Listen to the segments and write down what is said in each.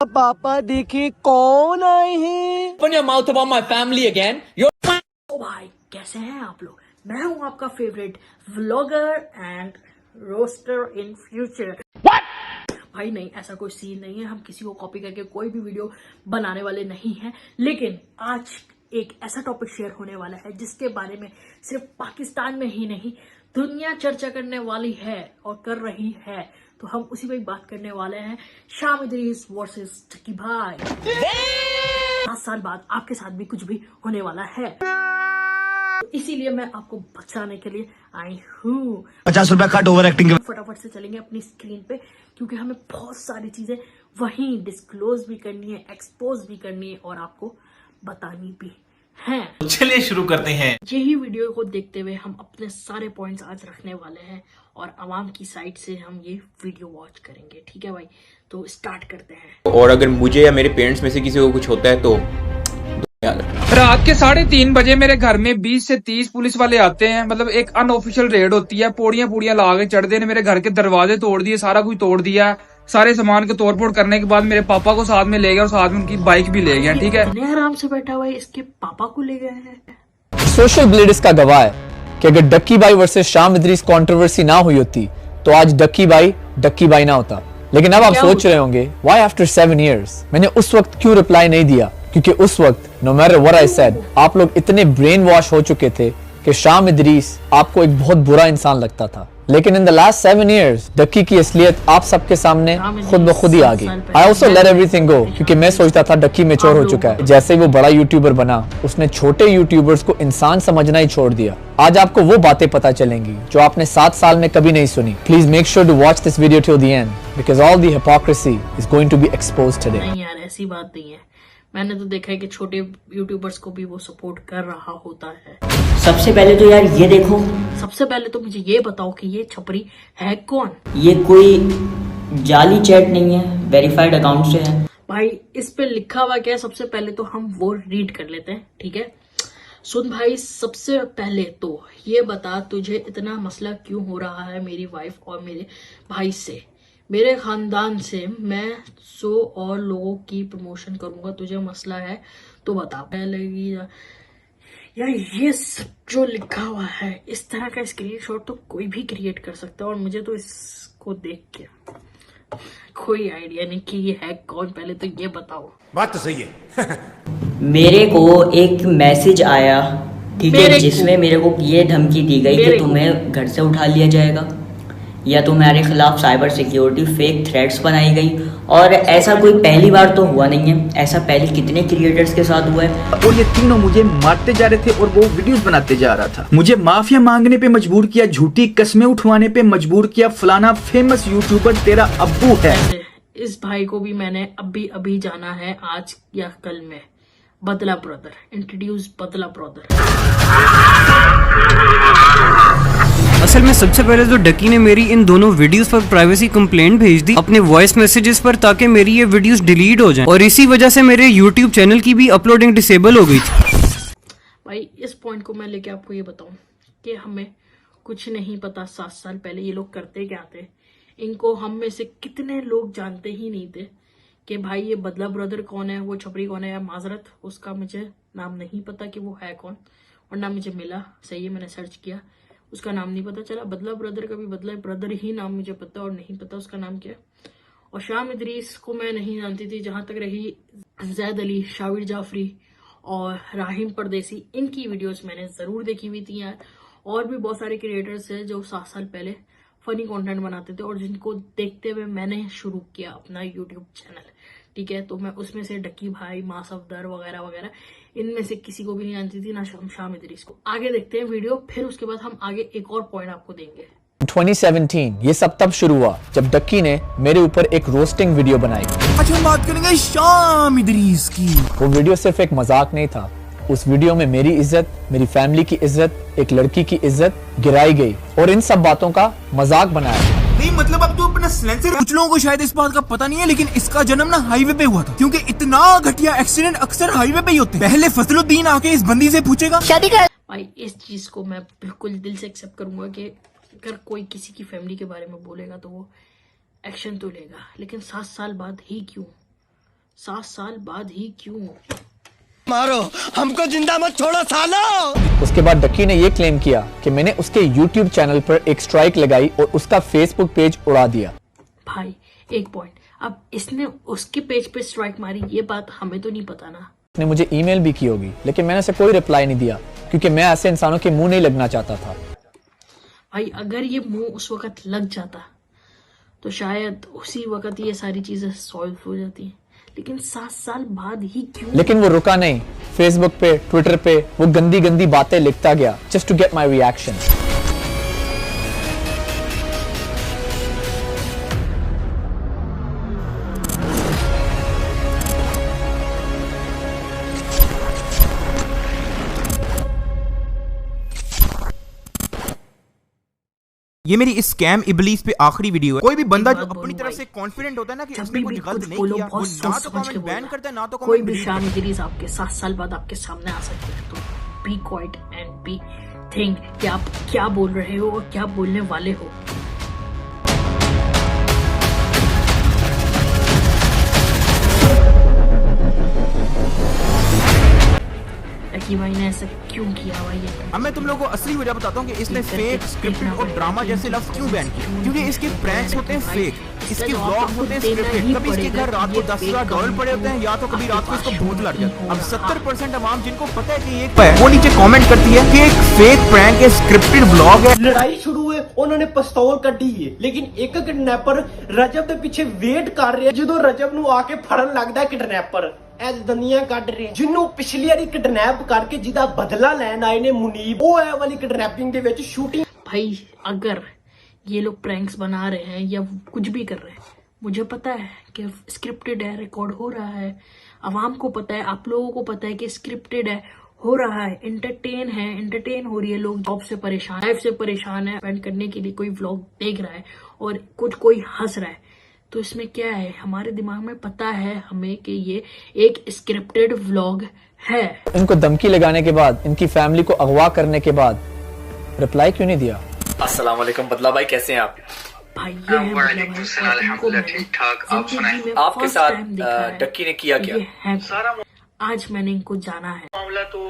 पापा देखिए कौन आए हैं। Open your mouth about my family again. You're ओ भाई कैसे हैं आप लोग। मैं हूं आपका favourite vlogger and roaster in future. भाई नहीं, ऐसा कोई सीन नहीं है, हम किसी को कॉपी करके कोई भी वीडियो बनाने वाले नहीं हैं। लेकिन आज एक ऐसा टॉपिक शेयर होने वाला है जिसके बारे में सिर्फ पाकिस्तान में ही नहीं दुनिया चर्चा करने वाली है और कर रही है। तो हम उसी पे बात करने वाले हैं, शाम इदरीस वर्सेस टकी भाई। 7 साल बाद आपके साथ भी कुछ भी होने वाला है, तो इसीलिए मैं आपको बचाने के लिए आई हूँ। 50 रुपया कट ओवर एक्टिंग के। फटाफट से चलेंगे अपनी स्क्रीन पे, क्योंकि हमें बहुत सारी चीजें वहीं डिस्क्लोज भी करनी है, एक्सपोज भी करनी है और आपको बतानी भी है। चलिए शुरू करते हैं। यही वीडियो को देखते हुए हम अपने सारे पॉइंट्स आज रखने वाले हैं और आवाम की साइड से हम ये वीडियो वॉच करेंगे। ठीक है भाई, तो स्टार्ट करते हैं। और अगर मुझे या मेरे पेरेंट्स में से किसी को कुछ होता है तो याद रखना। रात के 3:30 बजे मेरे घर में 20 से 30 पुलिस वाले आते हैं। मतलब एक अनऑफिशियल रेड होती है, पौड़ियां ला के चढ़ते हैं, मेरे घर के दरवाजे तोड़ दिए, सारा कुछ तोड़ दिया। सारे सामान को तोड़-फोड़ करने के बाद मेरे पापा को साथ में ले गए और साथ में उनकी बाइक भी ले गए। ठीक है, इतने आराम से बैठा हुआ है, इसके पापा को ले गए हैं। सोशल ब्लेड इसका गवाह है कि अगर डक्की भाई वर्सेस शाम इदरीस कंट्रोवर्सी ना हुई होती तो आज डक्की भाई ना होता। लेकिन अब आप सोच रहे होंगे व्हाई आफ्टर 7 इयर्स मैंने उस वक्त क्यों रिप्लाई नहीं दिया, क्योंकि उस वक्त no matter what I said आप लोग इतने ब्रेन वॉश हो चुके थे कि शाम इदरीस आपको एक बहुत बुरा इंसान लगता था। लेकिन in the last 7 years Ducky की असलियत आप सबके सामने खुद ब खुद ही आ गई। आई ऑल्सो लेट एवरीथिंग गो, क्योंकि मैं सोचता था डक्की मैच्योर हो चुका है। जैसे ही वो बड़ा यूट्यूबर बना उसने छोटे यूट्यूबर्स को इंसान समझना ही छोड़ दिया। आज आपको वो बातें पता चलेंगी जो आपने 7 साल में कभी नहीं सुनी। Please make sure to watch this video till the end because all the hypocrisy is going to be exposed today. नहीं यार, ऐसी बात नहीं है। मैंने तो देखा है कि छोटे यूट्यूबर्स को भी वो सपोर्ट कर रहा होता है। सबसे पहले तो यार ये देखो, सबसे पहले तो मुझे ये बताओ कि ये छपरी है कौन। ये कोई जाली चैट नहीं है, वेरीफाइड अकाउंट से है। भाई इस पे लिखा हुआ क्या है, सबसे पहले तो हम वो रीड कर लेते हैं। ठीक है, सुन भाई, सबसे पहले तो ये बता तुझे इतना मसला क्यों हो रहा है मेरी वाइफ और मेरे भाई से, मेरे खानदान से। मैं 100 और लोगों की प्रमोशन करूंगा, तुझे मसला है तो बता। लगी यार ये सब जो लिखा हुआ है, इस तरह का स्क्रीनशॉट तो कोई भी क्रिएट कर सकता है और मुझे तो इसको देख के कोई आइडिया नहीं कि ये है कौन। पहले तो ये बताओ। बात तो सही है। मेरे को एक मैसेज आया, ठीक है, जिसमें मेरे को ये धमकी दी गई कि तुम्हें घर से उठा लिया जाएगा या तुम्हारे खिलाफ साइबर सिक्योरिटी फेक थ्रेट्स बनाई गई। और ऐसा कोई पहली बार तो हुआ नहीं है, ऐसा पहले कितने क्रिएटर्स के साथ हुआ है। और ये तीनों मुझे मारते जा रहे थे और वो वीडियोस बनाते जा रहा था। मुझे माफिया मांगने पे मजबूर किया, झूठी कस्में उठवाने पे मजबूर किया, फलाना फेमस यूट्यूबर तेरा अब्बू है। इस भाई को भी मैंने अभी जाना है, आज या कल में। बदला ब्रदर, इंट्रोड्यूस बदला ब्रदर। असल में सबसे पहले तो डकी ने मेरी इन दोनों वीडियोस पर प्राइवेसी कंप्लेंट भेज दी अपने वॉइस मैसेजेस पर, ताकि मेरी ये वीडियोस डिलीट हो जाएं, और इसी वजह से मेरे यूट्यूब चैनल की भी अपलोडिंग डिसेबल हो गई थी। भाई इस पॉइंट को मैं लेके आपको ये बताऊं कि हमें कुछ नहीं पता 7 साल पहले ये लोग करते क्या थे। इनको हम में से कितने लोग जानते ही नहीं थे कि भाई ये बदला ब्रदर कौन है, वो छपरी कौन है। या माजरत, उसका मुझे नाम नहीं पता कि वो है कौन, और ना मुझे मिला। सही है, मैंने सर्च किया, उसका नाम नहीं पता चला। बदला ब्रदर का भी बदला ब्रदर ही नाम मुझे पता, और नहीं पता उसका नाम क्या है। और शाम इदरीस को मैं नहीं जानती थी। जहां तक रही जैद अली, शाविर जाफरी और राहिम परदेसी, इनकी वीडियोस मैंने जरूर देखी हुई थी यार। और भी बहुत सारे क्रिएटर्स हैं जो 7 साल पहले फनी कंटेंट बनाते थे और जिनको देखते हुए मैंने शुरू किया अपना यूट्यूब चैनल। ठीक है, तो मैं उसमें से डक्की भाई, मां सफदर वगैरह वगैरह, इनमें से किसी को भी नहीं जानती थी, ना शाम इदरीस को। आगे देखते हैं वीडियो, फिर उसके बाद हम आगे एक और पॉइंट आपको देंगे। 2017 ये सब तब शुरू हुआ जब डक्की ने मेरे ऊपर एक रोस्टिंग वीडियो बनाई। आज हम बात करेंगे शाम इदरीस की। वो वीडियो सिर्फ एक मजाक नहीं था, उस वीडियो में मेरी इज्जत, मेरी फैमिली की इज्जत, एक लड़की की इज्जत गिराई गई और इन सब बातों का मजाक बनाया। नहीं मतलब अब तो अपना सिलेंसर। कुछ लोगों को शायद इस बात का पता नहीं है, लेकिन इसका जन्म ना हाईवे पे हुआ था, क्योंकि इतना घटिया एक्सीडेंट अक्सर हाईवे पे ही होते हैं। पहले फजलुद्दीन आके इस बंदी से पूछेगा शादी कर। भाई इस चीज को मैं बिल्कुल दिल से एक्सेप्ट करूंगा कि अगर कोई किसी की फैमिली के बारे में बोलेगा तो वो एक्शन तो लेगा, लेकिन 7 साल बाद ही क्यों 7 साल बाद ही क्यों? मारो हमको जिंदा मत छोड़ो सालो। उसके बाद डक्की ने ये क्लेम किया कि मैंने उसके YouTube चैनल पर एक स्ट्राइक लगाई और उसका Facebook पेज उड़ा दिया। भाई एक पॉइंट, अब इसने उसके पेज पे स्ट्राइक मारी, ये बात हमें तो नहीं पता ना। उसने मुझे ईमेल भी की होगी, लेकिन मैंने उसे कोई रिप्लाई नहीं दिया क्योंकि मैं ऐसे इंसानों के मुंह नहीं लगना चाहता था। भाई अगर ये मुंह उस वक्त लग जाता तो शायद उसी वक्त ये सारी चीजें सॉल्व हो जाती, लेकिन 7 साल बाद ही क्यों? लेकिन वो रुका नहीं, फेसबुक पे, ट्विटर पे वो गंदी गंदी बातें लिखता गया just to get my reaction. ये मेरी इस स्कैम इबलीस पे आखिरी वीडियो है। कोई भी बंदा जो अपनी तरफ से कॉन्फिडेंट होता है ना कि उसने कुछ गलत नहीं किया, वो ना तो कमेंट बैन करता है ना तो कोई कमेंट भी शाम इदरीस आपके 7 साल बाद आपके सामने आ सकते हैं, तो be quiet and be think कि आप क्या बोल रहे हो और क्या बोलने वाले हो। कि भाई ने ऐसा क्यों किया भाई? अब मैं तुम लोगों को असली वजह बताता हूँ कि इसने फेक, स्क्रिप्टेड और ड्रामा जैसे लफ्ज क्यों बैन किए। क्योंकि इसके प्रैंक्स होते हैं फेक, इसके व्लॉग्स होते हैं स्क्रिप्टेड। कभी इसके घर रात को $10,000 पड़े होते हैं, या तो कभी रात को इसको भूत लग जाती है। अब 70% अवाम जिनको पता है कि ये वो नीचे कमेंट करती है कि एक फेक प्रैंक है, स्क्रिप्टेड व्लॉग है। लड़ाई शुरू हुई, उन्होंने पिस्तौल कड्डी है, लेकिन एक किडनैपर रजब के पीछे वेट कर रहे जो रजब ਨੂੰ आके फड़न लगता है किडनैपर ਐ ਦੁਨੀਆ ਕੱਢ ਰਹੇ ਜਿਹਨੂੰ ਪਿਛਲੀ ਵਾਰੀ ਕਿਡਨੈਪ ਕਰਕੇ ਜਿਹਦਾ ਬਦਲਾ ਲੈਣ ਆਏ ਨੇ ਮੁਨੀਬ, ਉਹ ਐ ਵਾਲੀ किडनैपिंग ਦੇ ਵਿੱਚ शूटिंग। भाई अगर ये लोग प्रैंक्स बना रहे हैं या कुछ भी कर रहे हैं, मुझे पता है कि स्क्रिप्टेड है, रिकॉर्ड हो रहा है, आवाम को पता है, आप लोगों को पता है कि स्क्रिप्टेड है, हो रहा है, एंटरटेन हो रही है, लोग जॉब से परेशान, लाइफ से परेशान है, स्पेंड करने के लिए कोई व्लॉग देख रहा है और कुछ कोई हंस रहा है, तो इसमें क्या है, हमारे दिमाग में पता है हमें कि ये एक स्क्रिप्टेड व्लॉग है। इनको धमकी लगाने के बाद, इनकी फैमिली को अगवा करने के बाद रिप्लाई क्यों नहीं दिया? अस्सलाम वालेकुम बदला भाई, कैसे हैं आप? भाई ये है मतलब ठीक-ठाक, आप सुनाएं। आपके साथ डक्की ने किया क्या? आज मैंने इनको जाना है। मामला तो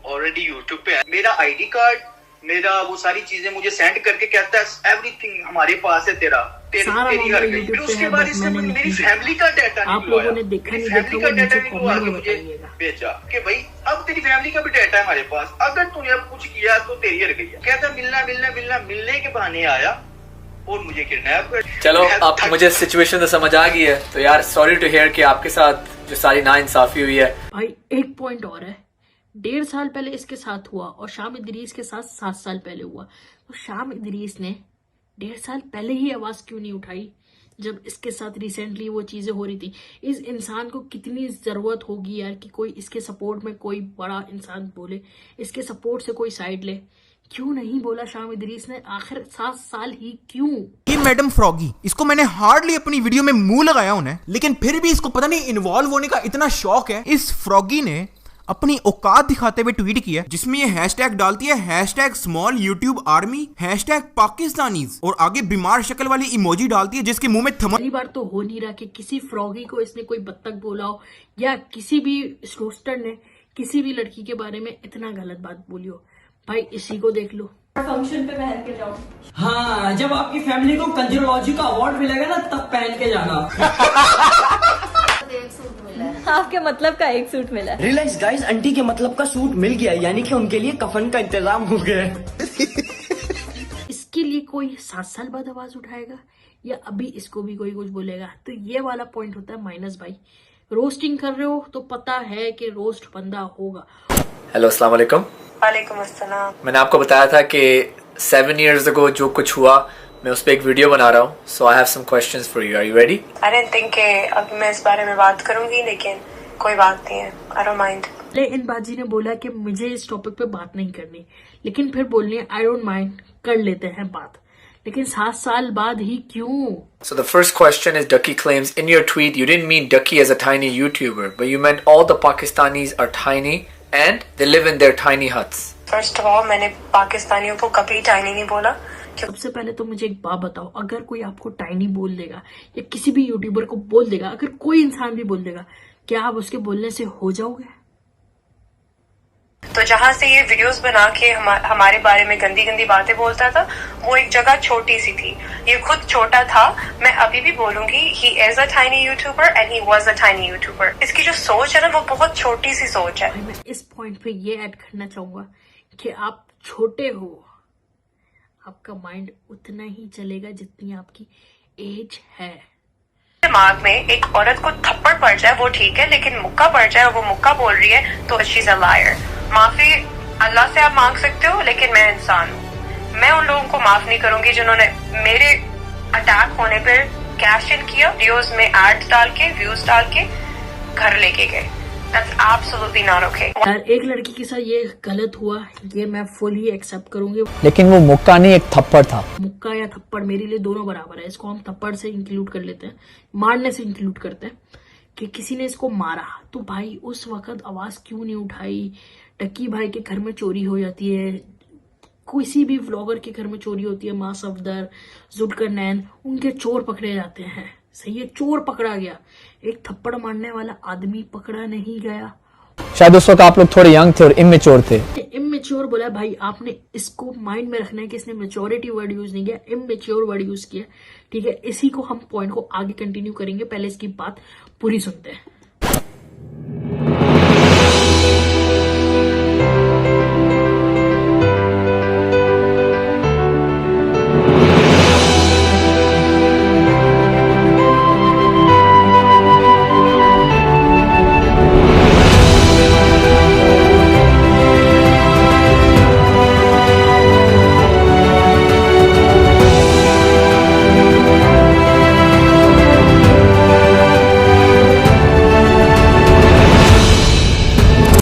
ऑलरेडी यूट्यूब पे है। मेरा आईडी कार्ड, मेरा वो सारी चीजें मुझे सेंड करके कहता है एवरीथिंग हमारे पास है, तेरी हर गई। फिर उसके बाद इसने मेरी फैमिली का डाटा आप लोगों ने देखा नहीं, फैमिली का डाटा निकलवा के मुझे बेचा कि भाई अब तेरी फैमिली का भी डाटा है हमारे पास, अगर तूने अब कुछ किया तो तेरी हर गई। कहता मिलने के बहाने आया और मुझे किडनैप कर। चलो आप मुझे सिचुएशन तो समझ आ गई है, तो यार सॉरी टू हियर कि आपके साथ जो सारी नाइंसाफी हुई है। भाई एक पॉइंट और है, 1.5 साल पहले इसके साथ हुआ और शाम इदरीस के साथ 7 साल पहले हुआ, तो शाम इदरीस ने 1.5 साल पहले ही आवाज क्यों नहीं उठाई जब इसके साथ रिसेंटली वो चीजें हो रही थी? इस इंसान को कितनी जरूरत होगी यार कि कोई इसके सपोर्ट में कोई बड़ा इंसान बोले, इसके सपोर्ट से कोई साइड ले। क्यों नहीं बोला शाम इदरीस ने? आखिर 7 साल ही क्यों? ये मैडम फ्रॉगी, इसको मैंने हार्डली अपनी वीडियो में मुंह लगाया उन्हें, लेकिन फिर भी इसको पता नहीं इन्वॉल्व होने का इतना शौक है। इस फ्रॉगी ने अपनी औकात दिखाते हुए ट्वीट किया जिसमें ये हैशटैग डालती है, hashtag small YouTube army, hashtag Pakistanis, और आगे बीमार शक्ल वाली इमोजी डालती है जिसके मुंह में पहली बार तो हो नहीं रहा कि किसी फ्रॉगी को इसने कोई बत्तख बोला हो या किसी भी रोस्टर ने किसी भी लड़की के बारे में इतना गलत बात बोली हो। भाई इसी को देख लो, फंक्शन पे पहन के जाओ। हाँ, जब आपकी फैमिली को कंजरोलॉजी का अवार्ड मिलेगा ना, तब पहन के जाना। आपके मतलब का एक सूट मिला। रियलाइज गाइस, आंटी के मतलब का सूट मिल गया, यानी कि उनके लिए कफन का इंतजाम हो गया। इसके लिए कोई 7 साल बाद आवाज उठाएगा या अभी इसको भी कोई कुछ बोलेगा? तो ये वाला पॉइंट होता है माइनस। भाई रोस्टिंग कर रहे हो तो पता है कि रोस्ट बंदा होगा। हेलो, अस्सलाम वालेकुम। वालेकुम अस्सलाम। मैंने आपको बताया था कि 7 years ago जो कुछ हुआ, मैं उस पर एक वीडियो बना रहा हूँ, so I have some questions for you. Are you ready? I don't think अब मैं इस बारे में बात करूंगी, लेकिन कोई बात नहीं है, आई डोंट माइंड। इन बाजी ने बोला कि मुझे इस टॉपिक पे बात नहीं करनी, लेकिन फिर बोलनी है आई डोंट माइंड, कर लेते हैं बात, लेकिन 7 साल बाद ही क्यों? So the first question is, Ducky claims in your tweet you didn't mean Ducky as a tiny YouTuber, but you meant all the Pakistanis are tiny and they live in their tiny huts. First of all, मैंने पाकिस्तानियों को कभी tiny नहीं बोला, सबसे पहले तो मुझे एक बात बताओ, अगर कोई आपको टाइनी बोल देगा या किसी भी यूट्यूबर को बोल देगा, अगर कोई इंसान भी बोल देगा, क्या आप उसके बोलने से हो जाओगे? तो जहाँ से ये वीडियोस बना के हमारे बारे में गंदी गंदी बातें बोलता था, वो एक जगह छोटी सी थी, ये खुद छोटा था। मैं अभी भी बोलूंगी, he is a tiny YouTuber and he was a tiny YouTuber. इसकी जो सोच है ना, वो बहुत छोटी सी सोच है। मैं इस पॉइंट पे ये ऐड करना चाहूंगा कि आप छोटे हो, आपका माइंड उतना ही चलेगा जितनी आपकी एज है। दिमाग में एक औरत को थप्पड़ पड़ जाए वो ठीक है, लेकिन मुक्का पड़ जाए और वो मुक्का बोल रही है तो शी इज अ लायर। माफी अल्लाह से आप मांग सकते हो, लेकिन मैं इंसान हूँ, मैं उन लोगों को माफ नहीं करूंगी जिन्होंने मेरे अटैक होने पर कैश इन किया, वीडियोस में एड्स डाल के, व्यूज डाल के घर लेके गए। That's absolutely not okay. यार एक लड़की के साथ ये गलत हुआ, ये मैं फुली एक्सेप्ट करूंगी, लेकिन वो मुक्का नहीं, एक थप्पड़ था। मुक्का या थप्पड़ मेरे लिए दोनों बराबर है। इसको हम थप्पड़ से इंक्लूड कर लेते हैं, मारने से इंक्लूड करते हैं कि किसी ने इसको मारा, तो भाई उस वक्त आवाज क्यों नहीं उठाई? डक्की भाई के घर में चोरी हो जाती है, किसी भी व्लॉगर के घर में चोरी होती है, मां सफदर, जुल्करनैन, उनके चोर पकड़े जाते हैं। सही है, चोर पकड़ा गया, एक थप्पड़ मारने वाला आदमी पकड़ा नहीं गया। शायद उस वक्त आप लोग थोड़े यंग थे और इमेच्योर थे। इमेच्योर बोला भाई, आपने इसको माइंड में रखना है कि इसने मेच्योरिटी वर्ड यूज नहीं किया, इमेच्योर वर्ड यूज किया। ठीक है, इसी को हम पॉइंट को आगे कंटिन्यू करेंगे, पहले इसकी बात पूरी सुनते हैं।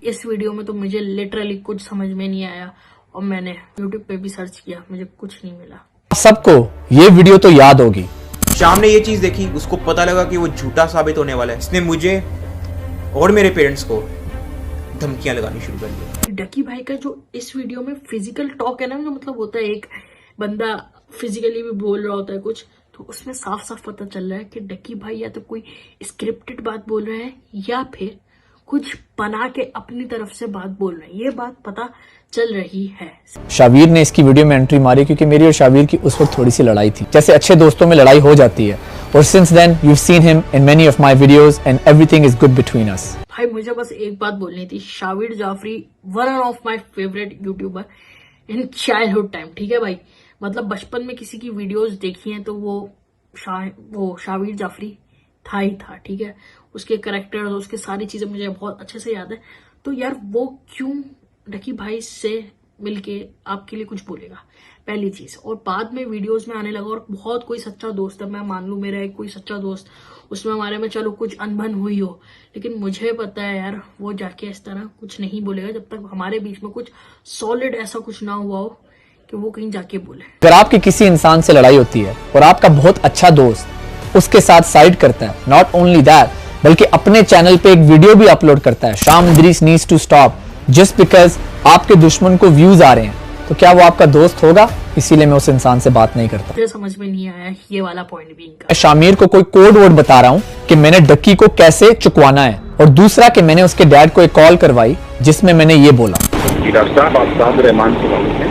इस वीडियो में तो मुझे लिटरली कुछ समझ में नहीं आया और मैंने YouTube पे भी सर्च किया, मुझे कुछ नहीं मिला। सबको ये वीडियो तो याद होगी। शाम ने ये चीज देखी, उसको पता लगा कि वो झूठा साबित होने वाला है। इसने मुझे और मेरे पेरेंट्स को धमकियां लगानी शुरू कर दी। डक्की भाई का जो इस वीडियो में फिजिकल टॉक है ना, जो मतलब होता है एक बंदा फिजिकली भी बोल रहा होता है कुछ, तो उसमें साफ साफ पता चल रहा है कि डक्की भाई या तो कोई स्क्रिप्टेड बात बोल रहे हैं या फिर कुछ बना के अपनी तरफ से बात बोल रहे हैं। ये बात पता चल रही है। शावीर ने इसकी वीडियो में एंट्री मारी क्योंकि मेरी और शावीर की उस वक्त थोड़ी सी लड़ाई थी, जैसे अच्छे दोस्तों में लड़ाई हो जाती है। और since then you have seen him in many of my videos and everything is good between us. भाई मुझे बस एक बात बोलनी थी, Shavir Jafry one of my favourite youtuber in childhood time. ठीक है भाई, मतलब बचपन में किसी की वीडियोस देखी हैं तो वो शावीर जाफरी था ही था। ठीक है, उसके कैरेक्टर और उसके सारी चीजें मुझे बहुत अच्छे से याद है। तो यार वो क्यों डक्की भाई से मिलके आपके लिए कुछ बोलेगा, पहली चीज। और बाद में वीडियोस में आने लगा और बहुत कोई सच्चा दोस्त है, मैं मान लू मेरा एक कोई सच्चा दोस्त, उसमें हमारे में चलो कुछ अनबन हुई हो, लेकिन मुझे पता है यार वो जाके इस तरह कुछ नहीं बोलेगा जब तक हमारे बीच में कुछ सॉलिड ऐसा कुछ ना हुआ हो कि वो कहीं जाके बोले। अगर आपकी किसी इंसान से लड़ाई होती है और आपका बहुत अच्छा दोस्त उसके साथ साइड करता है, नॉट ओनली दैट बल्कि अपने चैनल पे एक वीडियो भी अपलोड करता है, Sham Idrees needs to stop just because आपके दुश्मन को व्यूज आ रहे हैं, तो क्या वो आपका दोस्त होगा? इसीलिए मैं उस इंसान से बात नहीं करता। मुझे समझ में नहीं आया ये वाला पॉइंट भी इनका। मैं शामिर को कोई कोड वर्ड बता रहा हूँ कि मैंने डक्की को कैसे चुकवाना है, और दूसरा कि मैंने उसके डैड को एक कॉल करवाई जिसमें मैंने ये बोला। डॉक्टर साहब, आप साहब रहमान से मालूम है?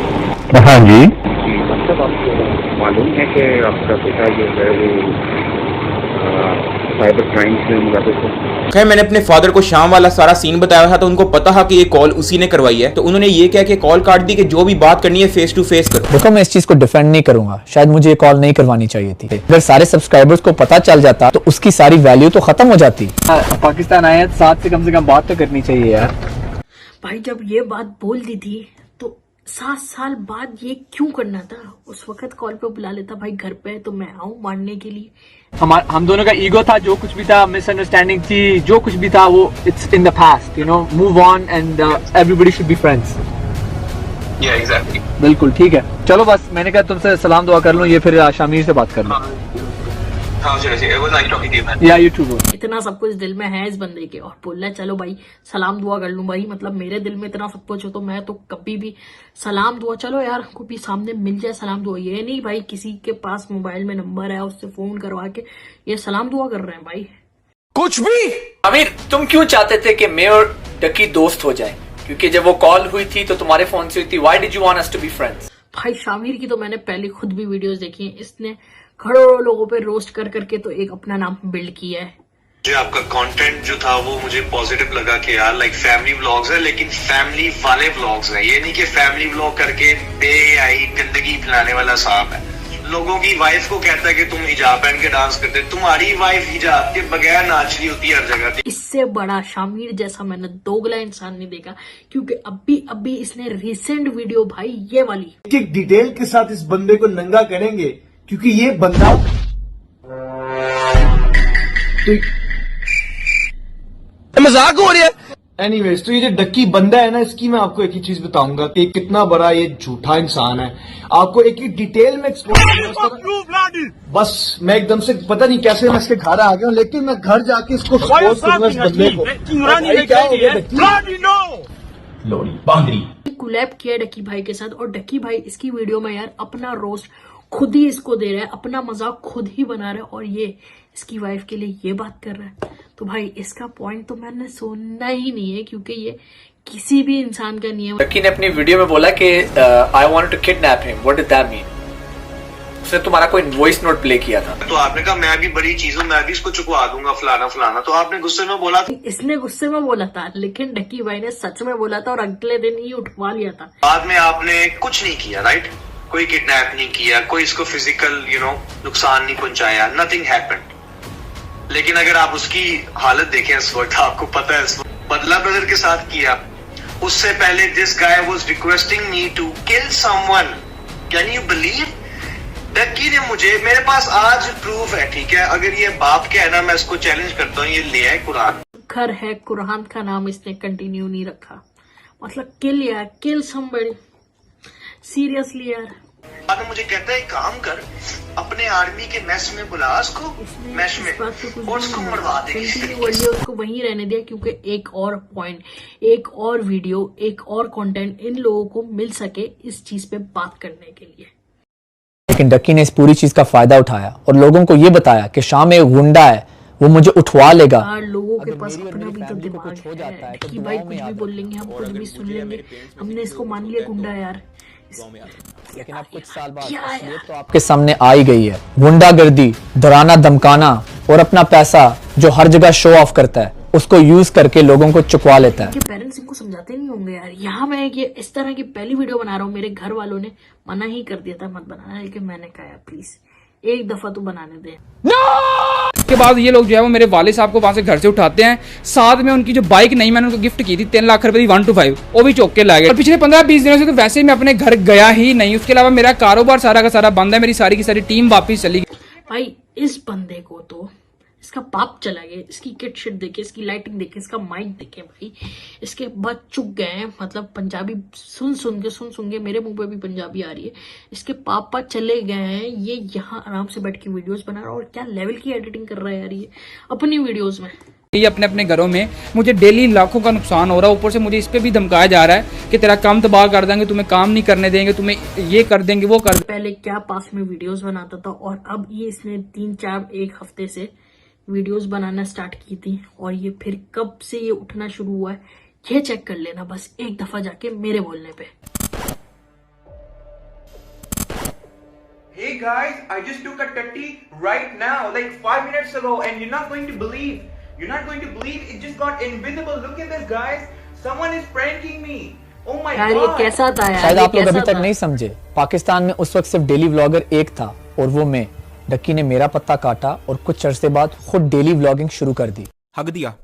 हाँ जी। मतलब आपको मालूम है कि आपका पिता जो है वो साइबर क्राइम से मुलाकात है? खैर मैंने अपने फादर को शाम वाला सारा सीन बताया था, तो उनको पता था कि ये कॉल उसी ने करवाई है, तो उन्होंने ये कह के कॉल काट दी कि जो भी बात करनी है फेस टू फेस करो। देखो मैं इस चीज को डिफेंड नहीं करूंगा, शायद मुझे ये कॉल नहीं करवानी चाहिए थी। अगर सारे सब्सक्राइबर्स को पता चल जाता तो उसकी सारी वैल्यू तो खत्म हो जाती। पाकिस्तान आए साथ से कम बात तो करनी चाहिए यार। भाई जब ये बात बोल दी थी तो 7 साल बाद ये क्यों करना था? उस वक्त कॉल पे बुला लेता भाई घर पे, तो मैं आऊं मारने के लिए। हम दोनों का ईगो था, जो कुछ भी था, मिसअंडरस्टैंडिंग थी, जो कुछ भी था वो it's in the past, you know, move on and everybody should be friends. या एग्जैक्टली, बिल्कुल ठीक है। चलो बस मैंने कहा तुमसे सलाम दुआ कर लूं, ये फिर शामिर से बात कर लूं। इतना सब कुछ दिल में है इस बंदे के और बोल रहा है चलो भाई सलाम दुआ कर लूं भाई। मतलब मेरे दिल में इतना सब कुछ हो तो मैं तो कभी भी सलाम दुआ, चलो यार को भी सामने मिल जाए सलाम दुआ, ये नहीं भाई किसी के पास मोबाइल में नंबर है उससे फोन करवा के ये सलाम दुआ कर रहे हैं भाई। कुछ भी। आमिर, तुम क्यों चाहते थे कि मैं और डकी दोस्त हो जाएं? क्योंकि जब वो कॉल हुई थी तो तुम्हारे फोन से हुई थी। Why did you want us to be friends? भाई शामिर की तो मैंने पहले खुद भी वीडियोस देखी हैं। इसने करोड़ों लोगों पे रोस्ट कर करके तो एक अपना नाम बिल्ड किया है। मुझे आपका कंटेंट जो था वो मुझे पॉजिटिव लगा कि यार लाइक फैमिली व्लॉग्स है लेकिन फैमिली वाले व्लॉग्स है। ये नहीं कि फैमिली व्लॉग करके बेहयाई गंदगी फैलाने वाला सांप है। लोगों की वाइफ को कहता है कि तुम हिजाब पहन के डांस करते, तुम्हारी वाइफ हिजाब के बगैर नाच रही होती है हर जगह। इससे बड़ा शामिर जैसा मैंने दोगला इंसान नहीं देखा, क्योंकि अभी इसने रिसेंट वीडियो भाई ये वाली एक डिटेल के साथ इस बंदे को नंगा करेंगे क्योंकि ये बंदा मजाक हो रही है। एनीवेज, तो ये जो डक्की बंदा है ना, इसकी मैं आपको एक ही चीज बताऊंगा कि कितना बड़ा ये झूठा इंसान है। आपको एक ही डिटेल में बस मैं एकदम से पता नहीं कैसे मैं इसके घर आ गया हूँ, लेकिन मैं घर जाके इसको एक्सपोज करूंगा इस बंदे को। क्या हो गया कोलैब किया डक्की भाई के साथ और डक्की भाई इसकी वीडियो में यार अपना रोस्ट खुद ही इसको दे रहा है, अपना मजाक खुद ही बना रहा है और ये इसकी वाइफ के लिए ये बात कर रहा है। तो भाई इसका पॉइंट तो मैंने सुनना ही नहीं है क्योंकि ये किसी भी इंसान का नहीं है। डक्की ने अपनी वीडियो में बोला कि I wanted to kidnap him. What did that mean? उसने तुम्हारा कोई वॉइस नोट प्ले किया था तो आपने कहा मैं भी बड़ी चीज हूँ, मैं भी इसको चुकवा दूंगा फलाना फलाना, तो आपने गुस्से में बोला था। इसने गुस्से में बोला था लेकिन डक्की भाई ने सच में बोला था और अगले दिन ही उठवा लिया था। बाद में आपने कुछ नहीं किया, राइट? कोई किडनैप नहीं किया, कोई इसको फिजिकल नुकसान नहीं पहुंचाया, नथिंग हैपेंड। लेकिन अगर आप उसकी हालत देखें इस वक्त, आपको पता है इस वक्त बदला ब्रदर के साथ किया। उससे पहले this guy was requesting me to kill someone. Can you believe? Ducky ने मुझे, मेरे पास आज प्रूफ है, ठीक है, अगर ये बाप के है ना, मैं इसको चैलेंज करता हूँ, ये ले आए कुरान। खैर है कुरान का नाम इसने कंटिन्यू नहीं रखा, मतलब किल यार, किल समबडी, सीरियसली यार। बाद मुझे कहता है काम कर, अपने आर्मी के मैस में बुला उसको, मैश में, और उसको मरवा दे। उसको वहीं रहने दिया क्योंकि एक और पॉइंट, एक और वीडियो, एक और कंटेंट इन लोगों को मिल सके इस चीज पे बात करने के लिए। लेकिन डक्की ने इस पूरी चीज का फायदा उठाया और लोगों को ये बताया कि शाम एक गुंडा है, वो मुझे उठवा लेगा। लोगों के पास अपना भी तो दिमाग है कि भाई कुछ भी बोल लेंगे, हम कुछ भी सुन लेंगे, हमने इसको मान लिया गुंडा यार। लेकिन अब कुछ साल बाद असलियत तो आपके सामने आ ही गई है। गुंडागर्दी, डराना धमकाना और अपना पैसा जो हर जगह शो ऑफ करता है उसको यूज करके लोगों को चुकवा लेता है। पेरेंट्स इनको समझाते नहीं होंगे यार। यहाँ मैं ये इस तरह की पहली वीडियो बना रहा हूँ, मेरे घर वालों ने मना ही कर दिया था मत बनाना, लेकिन मैंने कहा प्लीज एक दफा तो बनाने दे। उसके बाद ये लोग जो है वो मेरे वाले साहब को वहां से घर से उठाते हैं, साथ में उनकी जो बाइक नहीं मैंने उनको गिफ्ट की थी 3 लाख रुपए की 1 to 5 वो भी चौक के ला गए। और पिछले 15-20 दिनों से तो वैसे ही मैं अपने घर गया ही नहीं। उसके अलावा मेरा कारोबार सारा का सारा बंद है, मेरी सारी की सारी टीम वापिस चली गई। भाई इस बंदे को तो इसका पाप चला गया, इसकी किट शिट देखे, इसकी लाइटिंग देखे, इसका माइक देखे, भाई इसके बाद चुक गए हैं। मतलब पंजाबी सुन सुन के मेरे मुंह पे भी पंजाबी आ रही है। इसके पापा चले गए हैं, ये यहाँ आराम से बैठ के वीडियोस बना रहा है। और क्या लेवल की एडिटिंग कर रहा है यार ये अपनी वीडियोस में। ये अपने अपने घरों में मुझे डेली लाखों का नुकसान हो रहा है, ऊपर से मुझे इस पे भी धमकाया जा रहा है कि तेरा काम तबाह कर देंगे, तुम्हें काम नहीं करने देंगे, तुम्हें ये कर देंगे वो कर देंगे। पहले क्या पास में वीडियोस बनाता था और अब ये इसने 3-4 हफ्ते से वीडियोस बनाना स्टार्ट की थी और ये फिर कब से ये उठना शुरू हुआ है ये चेक कर लेना बस एक दफा जाके मेरे बोलने पे। Hey guys, I just took a tutty right now, like 5 minutes ago, and you're not going to believe. You're not going to believe it just got invisible. Look at this, guys. Someone is pranking me. Oh my यार God. ये कैसा था यार? शायद आप लोग अभी तक नहीं समझे, पाकिस्तान में उस वक्त सिर्फ डेली व्लॉगर एक था और वो मैं। डक्की ने मेरा पत्ता काटा और कुछ अरसे बाद खुद डेली व्लॉगिंग शुरू कर दी। हक दिया।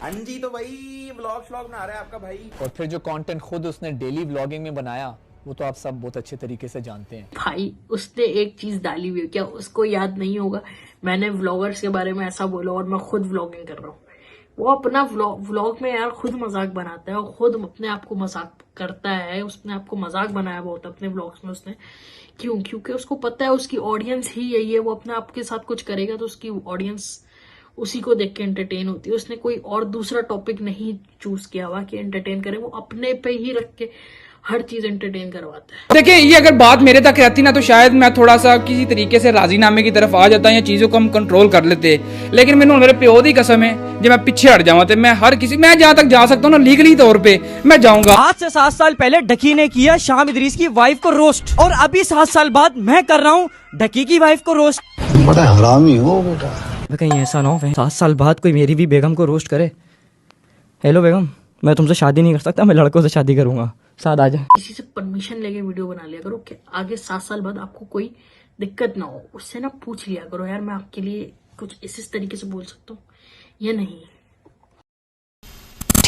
हाँ जी, तो भाई व्लॉग बना रहा है आपका भाई। और फिर जो कंटेंट खुद उसने डेली व्लॉगिंग में बनाया वो तो आप सब बहुत अच्छे तरीके से जानते हैं। भाई उसने एक चीज डाली हुई है, क्या उसको याद नहीं होगा? मैंने व्लॉगर्स के बारे में ऐसा बोला और मैं खुद व्लॉगिंग कर रहा हूँ। वो अपना व्लॉग में यार खुद मजाक बनाता है और खुद अपने आप को मजाक करता है, उसने आपको मजाक बनाया बहुत अपने व्लॉग्स में उसने। क्योंकि उसको पता है उसकी ऑडियंस ही यही है, वो अपने आप के साथ कुछ करेगा तो उसकी ऑडियंस उसी को देख के एंटरटेन होती है। उसने कोई और दूसरा टॉपिक नहीं चूज किया हुआ कि एंटरटेन करे, वो अपने पे ही रख के हर चीज एंटरटेन करवाता है। देखिए ये अगर बात मेरे तक रहती ना तो शायद मैं थोड़ा सा किसी तरीके से राजीनामे की तरफ आ जाता या चीजों को हम कंट्रोल कर लेते, लेकिन मैंने मेरे प्यो दी कसम है जब मैं पीछे हट जाऊँ तो मैं जहाँ तक जा सकता हूँ ना लीगली तौर पे मैं जाऊंगा। आज से 7 साल पहले डकी ने किया शाम इदरीस की वाइफ को रोस्ट, और अभी 7 साल बाद मैं कर रहा हूँ डकी की वाइफ को रोस्ट। बड़ा हरामी हो बेटा। कहीं ऐसा ना हो 7 साल बाद कोई मेरी भी बेगम को रोस्ट करे। हेलो बेगम, मैं तुमसे शादी नहीं कर सकता, मैं लड़कों से शादी करूंगा, साथ आ जा। किसी से परमिशन लेके वीडियो बना लिया करो कि आगे 7 साल बाद आपको कोई दिक्कत ना हो, उससे ना पूछ लिया करो यार मैं आपके लिए कुछ इस तरीके से बोल सकता हूँ या नहीं।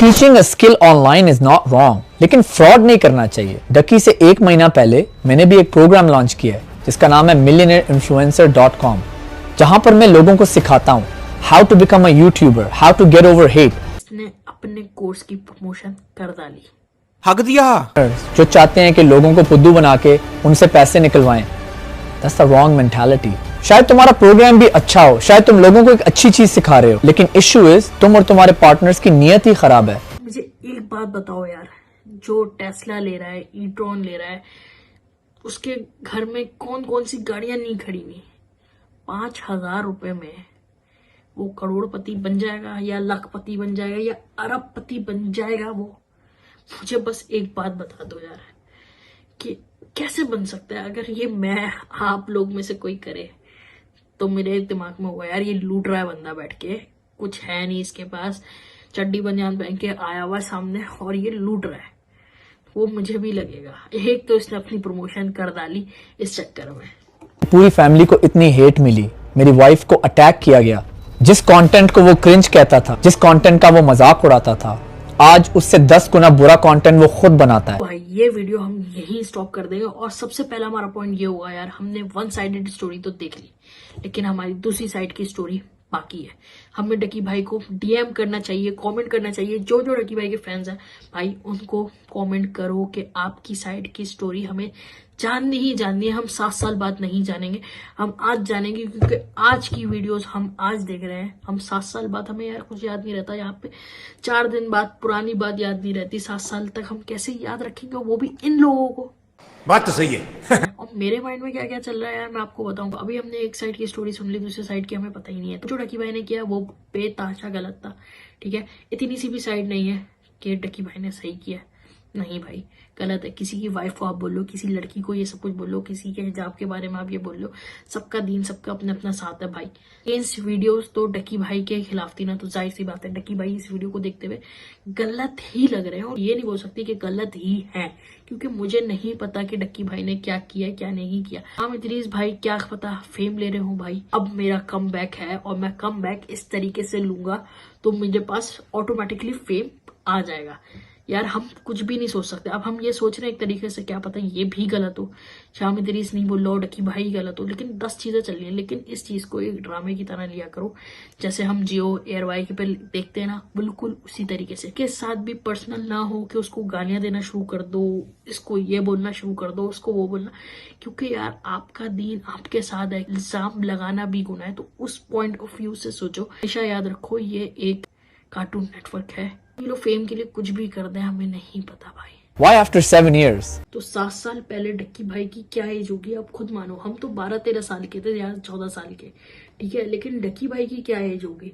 Teaching a skill online is not wrong, लेकिन फ्रॉड नहीं करना चाहिए। डकी से 1 महीना पहले मैंने भी एक प्रोग्राम लॉन्च किया है जिसका नाम है millionairinfluencer.com, जहां पर मैं लोगों को सिखाता हूं how to become a youtuber, how to get over hate. इसने अपने कोर्स की प्रमोशन कर डाली, हक दिया। जो चाहते हैं कि लोगों को फुद्दू बना के उनसे पैसे निकलवाएं, दैट्स द रॉन्ग मेंटालिटी। शायद तुम्हारा प्रोग्राम भी अच्छा हो, शायद तुम लोगों को एक अच्छी चीज सिखा रहे हो, लेकिन इश्यू इज तुम और तुम्हारे पार्टनर्स की नियत ही खराब है। मुझे एक बात बताओ यार, जो टेस्ला ले रहा है, ई-ट्रॉन ले रहा है, उसके घर में कौन कौन सी गाड़ियां नहीं खड़ी हुई? 5,000 रुपए में वो करोड़पति बन जाएगा या लाखपति बन जाएगा या अरबपति बन जाएगा? वो मुझे बस एक बात बता दो यार कि कैसे बन सकता है? अगर ये मैं आप लोग में से कोई करे तो मेरे दिमाग में होगा यार ये लूट रहा है बंदा बैठ के, कुछ है नहीं इसके पास, चड्डी बनियान पहन के आया हुआ सामने और ये लूट रहा है। वो मुझे भी लगेगा। एक तो इसने अपनी प्रमोशन कर डाली इस चक्कर में। पूरी फैमिली को इतनी हेट मिली, मेरी वाइफ को अटैक किया गया, जिस कंटेंट को वो क्रिंज कहता था, जिस कंटेंट का वो मजाक उड़ाता था, आज उससे 10 गुना बुरा कंटेंट वो खुद बनाता है। भाई ये वीडियो हम यही स्टॉप कर देंगे और सबसे पहला हमारा पॉइंट ये होगा यार, हमने वन साइडेड स्टोरी तो देख ली, लेकिन हमारी दूसरी साइड की स्टोरी बाकी है। हमें डकी भाई को डीएम करना चाहिए, कमेंट करना चाहिए। जो जो डकी भाई के फैंस हैं भाई उनको कमेंट करो कि आपकी साइड की स्टोरी हमें जाननी ही जाननी है। हम 7 साल बाद नहीं जानेंगे, हम आज जानेंगे, क्योंकि आज की वीडियोस हम आज देख रहे हैं। हम 7 साल बाद हमें यार कुछ याद नहीं रहता, यहाँ पे 4 दिन बाद पुरानी बात याद नहीं रहती। 7 साल तक हम कैसे याद रखेंगे, वो भी इन लोगों को? बात तो सही है। और मेरे माइंड में क्या क्या चल रहा है यार मैं आपको बताऊंगा। अभी हमने एक साइड की स्टोरी सुन ली, दूसरी साइड की हमें पता ही नहीं है। तो जो डकी भाई ने किया वो बेताशा गलत था, ठीक है। इतनी सी भी साइड नहीं है कि डकी भाई ने सही किया, नहीं भाई गलत है। किसी की वाइफ को आप बोल लो, किसी लड़की को ये सब कुछ बोल लो, किसी के हिजाब के बारे में आप ये बोल लो, सबका दीन सबका अपना अपना साथ है भाई। इस वीडियोस तो डकी भाई के खिलाफ थी ना, तो जाहिर सी बात है डकी भाई इस वीडियो को देखते हुए गलत ही लग रहे हैं। और ये नहीं बोल सकती कि गलत ही है, क्योंकि मुझे नहीं पता कि डक्की भाई ने क्या किया क्या नहीं किया। हाँ इदरीस भाई क्या पता फेम ले रहे हो भाई। अब मेरा कम बैक है और मैं कम बैक इस तरीके से लूंगा तो मेरे पास ऑटोमेटिकली फेम आ जाएगा। यार हम कुछ भी नहीं सोच सकते। अब हम ये सोच रहे हैं एक तरीके से, क्या पता ये भी गलत हो, शाम इदरीस नहीं बोल रहा हो, डकी भाई गलत हो, लेकिन 10 चीजें चल रही हैं। लेकिन इस चीज को एक ड्रामे की तरह लिया करो, जैसे हम जियो एयरवाई के पे देखते हैं ना, बिल्कुल उसी तरीके से। के साथ भी पर्सनल ना हो कि उसको गालियां देना शुरू कर दो, इसको ये बोलना शुरू कर दो, उसको वो बोलना, क्योंकि यार आपका दीन आपके साथ है, इल्जाम लगाना भी गुनाह है। तो उस पॉइंट ऑफ व्यू से सोचो। हमेशा याद रखो ये एक कार्टून नेटवर्क है, ये लोग फेम के लिए कुछ भी कर दे हमें नहीं पता भाई। Why after 7 years? तो 7 साल पहले डक्की भाई की क्या एज होगी अब खुद मानो। हम तो 12-13 साल के थे या 14 साल के, ठीक है, लेकिन डक्की भाई की क्या एज होगी?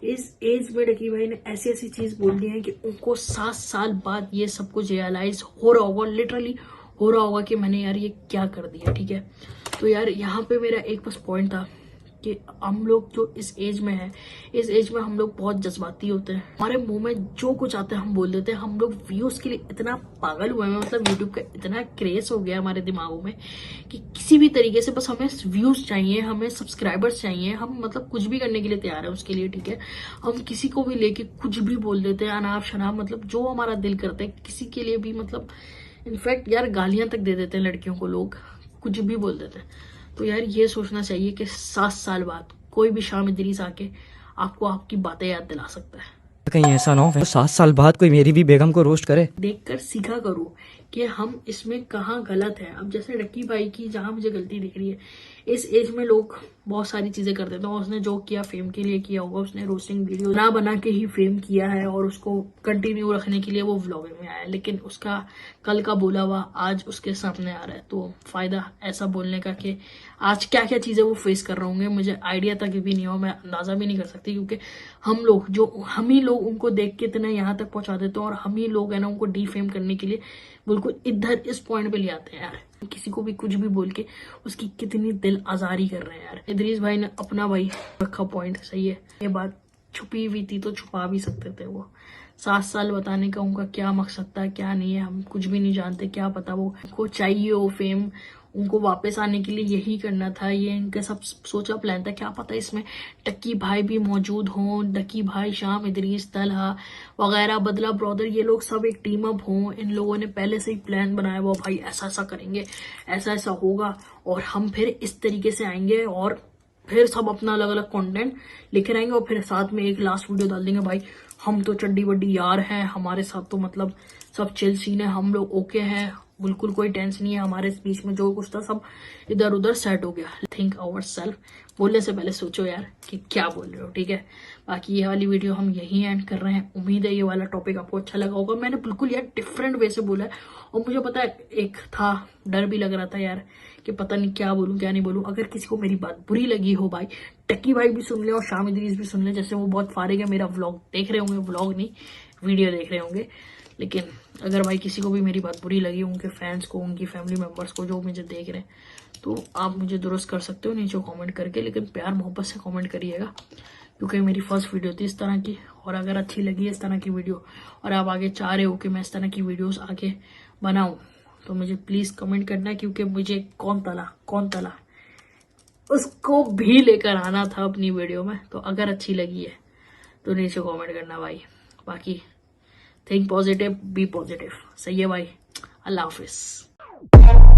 इस एज में डक्की भाई ने ऐसी ऐसी चीज बोल दी है कि उनको 7 साल बाद ये सब कुछ रियलाइज हो रहा होगा, लिटरली हो रहा होगा कि मैंने यार ये क्या कर दिया, ठीक है। तो यार यहाँ पे मेरा एक बस पॉइंट था कि हम लोग जो इस एज में है, इस एज में हम लोग बहुत जज्बाती होते हैं। हमारे मुंह में जो कुछ आता है हम बोल देते हैं। हम लोग व्यूज के लिए इतना पागल हुए हैं, मतलब यूट्यूब का इतना क्रेज हो गया हमारे दिमागों में कि किसी भी तरीके से बस हमें व्यूज चाहिए, हमें सब्सक्राइबर्स चाहिए, हम मतलब कुछ भी करने के लिए तैयार है उसके लिए, ठीक है। हम किसी को भी लेके कुछ भी बोल देते हैं, अनाप शनाप, मतलब जो हमारा दिल करता है किसी के लिए भी, मतलब इनफैक्ट यार गालियां तक दे देते हैं लड़कियों को लोग, कुछ भी बोल देते हैं। तो यार ये सोचना चाहिए कि 7 साल बाद कोई भी शाम इदरीस आके आपको आपकी बातें याद दिला सकता है। कहीं ऐसा ना हो 7 साल बाद कोई मेरी भी बेगम को रोस्ट करे। देखकर सीखा करो कि हम इसमें कहाँ गलत है। अब जैसे डक्की भाई की जहां मुझे गलती दिख रही है, इस एज में लोग बहुत सारी चीजें कर देते हैं। उसने जो किया फेम के लिए किया होगा, उसने रोस्टिंग वीडियो ना बना के ही फेम किया है और उसको कंटिन्यू रखने के लिए वो व्लॉगिंग में आया, लेकिन उसका कल का बोला हुआ आज उसके सामने आ रहा है। तो फायदा ऐसा बोलने का कि आज क्या क्या चीजें वो फेस कर रहे होंगे मुझे आइडिया तक भी नहीं हो, मैं अंदाजा भी नहीं कर सकती, क्योंकि हम ही लोग उनको देख के इतना यहाँ तक पहुंचा देते हैं और हम ही लोग है ना उनको डीफेम करने के लिए बिल्कुल इधर इस पॉइंट पे ले आते हैं यार। किसी को भी कुछ भी बोल के उसकी कितनी दिल आजारी कर रहे हैं यार। इदरीस भाई ने अपना भाई रखा पॉइंट, सही है, ये बात छुपी हुई थी तो छुपा भी सकते थे। वो 7 साल बताने का उनका क्या मकसद था क्या नहीं है हम कुछ भी नहीं जानते। क्या पता वो उनको चाहिए हो फेम, उनको वापस आने के लिए यही करना था, ये इनका सब सोचा प्लान था। क्या पता इसमें डक्की भाई भी मौजूद हों, डक्की भाई, शाम, इदरीस, तलहा वगैरह, बदला ब्रदर, ये लोग सब एक टीम अप हों। इन लोगों ने पहले से ही प्लान बनाया हुआ, भाई ऐसा ऐसा करेंगे, ऐसा ऐसा होगा और हम फिर इस तरीके से आएंगे और फिर सब अपना अलग अलग कंटेंट लेकर आएंगे और फिर साथ में एक लास्ट वीडियो डाल देंगे, भाई हम तो चड्डी बड्डी यार हैं, हमारे साथ तो मतलब सब चिल सीन है, हम लोग ओके हैं, बिल्कुल कोई टेंशन नहीं है, हमारे बीच में जो कुछ था सब इधर उधर सेट हो गया। थिंक आवर सेल्फ, बोलने से पहले सोचो यार कि क्या बोल रहे हो, ठीक है। बाकी ये वाली वीडियो हम यहीं एंड कर रहे हैं। उम्मीद है ये वाला टॉपिक आपको अच्छा लगा होगा। मैंने बिल्कुल यार डिफरेंट वे से बोला है और मुझे पता है एक था डर भी लग रहा था यार कि पता नहीं क्या बोलूं क्या नहीं बोलूं। अगर किसी को मेरी बात बुरी लगी हो, भाई टक्की भाई भी सुन ले और शाम इदरीस भी सुन ले, जैसे वो बहुत फारिग है, मेरा व्लॉग देख रहे होंगे, व्लॉग नहीं वीडियो देख रहे होंगे, लेकिन अगर भाई किसी को भी मेरी बात बुरी लगी, उनके फैंस को, उनकी फैमिली मेंबर्स को जो मुझे देख रहे हैं, तो आप मुझे दुरुस्त कर सकते हो नीचे कमेंट करके, लेकिन प्यार मोहब्बत से कमेंट करिएगा क्योंकि मेरी फर्स्ट वीडियो थी इस तरह की। और अगर अच्छी लगी है इस तरह की वीडियो और आप आगे चाह रहे हो कि मैं इस तरह की वीडियोस आगे बनाऊं, तो मुझे प्लीज कमेंट करना, क्योंकि मुझे कौन तला उसको भी लेकर आना था अपनी वीडियो में। तो अगर अच्छी लगी है तो नीचे कमेंट करना भाई। बाकी थिंक पॉजिटिव, बी पॉजिटिव, सही है भाई। अल्लाह हाफिज।